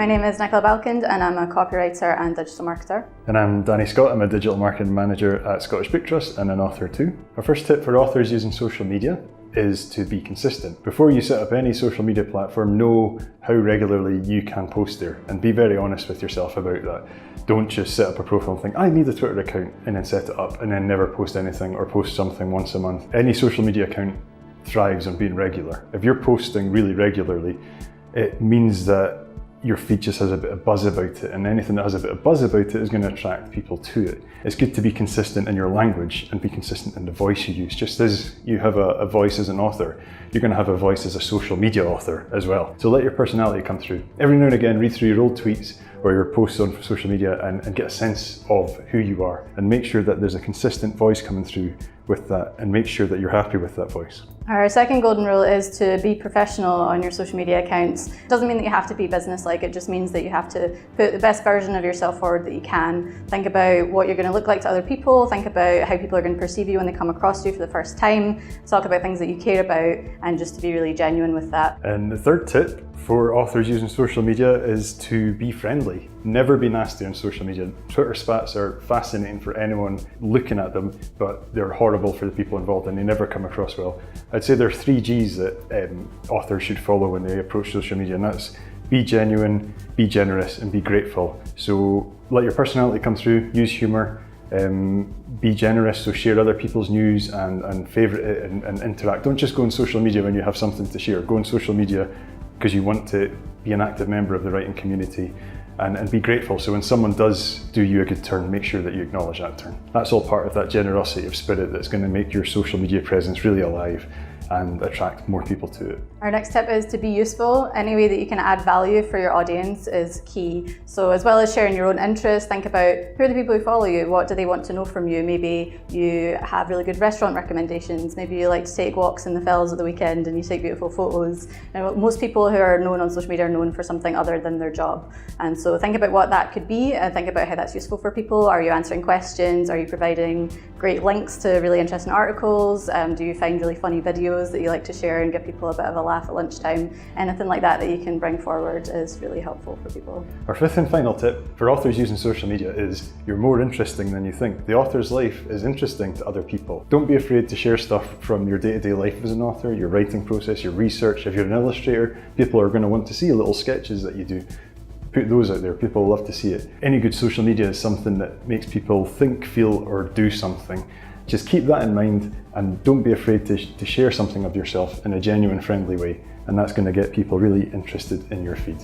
name is Nicola Balkind and I'm a copywriter and digital marketer. And I'm Danny Scott, I'm a digital marketing manager at Scottish Book Trust and an author too. Our first tip for authors using social media is to be consistent. Before you set up any social media platform, know how regularly you can post there and be very honest with yourself about that. Don't just set up a profile and think, I need a Twitter account, and then set it up and then never post anything or post something once a month. Any social media account thrives on being regular. If you're posting really regularly, it means that your feed just has a bit of buzz about it, and anything that has a bit of buzz about it is going to attract people to it. It's good to be consistent in your language and be consistent in the voice you use. Just as you have a voice as an author, you're going to have a voice as a social media author as well. So let your personality come through. Every now and again, read through your old tweets or your posts on social media and get a sense of who you are, and make sure that there's a consistent voice coming through with that, and make sure that you're happy with that voice. Our second golden rule is to be professional on your social media accounts. It doesn't mean that you have to be business-like, it just means that you have to put the best version of yourself forward that you can. Think about what you're going to look like to other people, think about how people are going to perceive you when they come across you for the first time, talk about things that you care about, and just to be really genuine with that. And the third tip for authors using social media is to be friendly. Never be nasty on social media. Twitter spats are fascinating for anyone looking at them, but they're horrible for the people involved and they never come across well. I'd say there are 3 G's that authors should follow when they approach social media, and that's be genuine, be generous, and be grateful. So let your personality come through, use humour, be generous, so share other people's news and favourite it and interact. Don't just go on social media when you have something to share. Go on social media because you want to be an active member of the writing community, and be grateful. So when someone does do you a good turn, make sure that you acknowledge that turn. That's all part of that generosity of spirit that's going to make your social media presence really alive and attract more people to it. Our next tip is to be useful. Any way that you can add value for your audience is key. So as well as sharing your own interests, think about who are the people who follow you, what do they want to know from you. Maybe you have really good restaurant recommendations, maybe you like to take walks in the fells at the weekend and you take beautiful photos. And most people who are known on social media are known for something other than their job. And so think about what that could be and think about how that's useful for people. Are you answering questions? Are you providing great links to really interesting articles? Do you find really funny videos that you like to share and give people a bit of a laugh at lunchtime? Anything like that that you can bring forward is really helpful for people. Our fifth and final tip for authors using social media is you're more interesting than you think. The author's life is interesting to other people. Don't be afraid to share stuff from your day-to-day life as an author, your writing process, your research. If you're an illustrator, people are going to want to see little sketches that you do. Put those out there, people love to see it. Any good social media is something that makes people think, feel, or do something. Just keep that in mind and don't be afraid to share something of yourself in a genuine, friendly way, and that's going to get people really interested in your feed.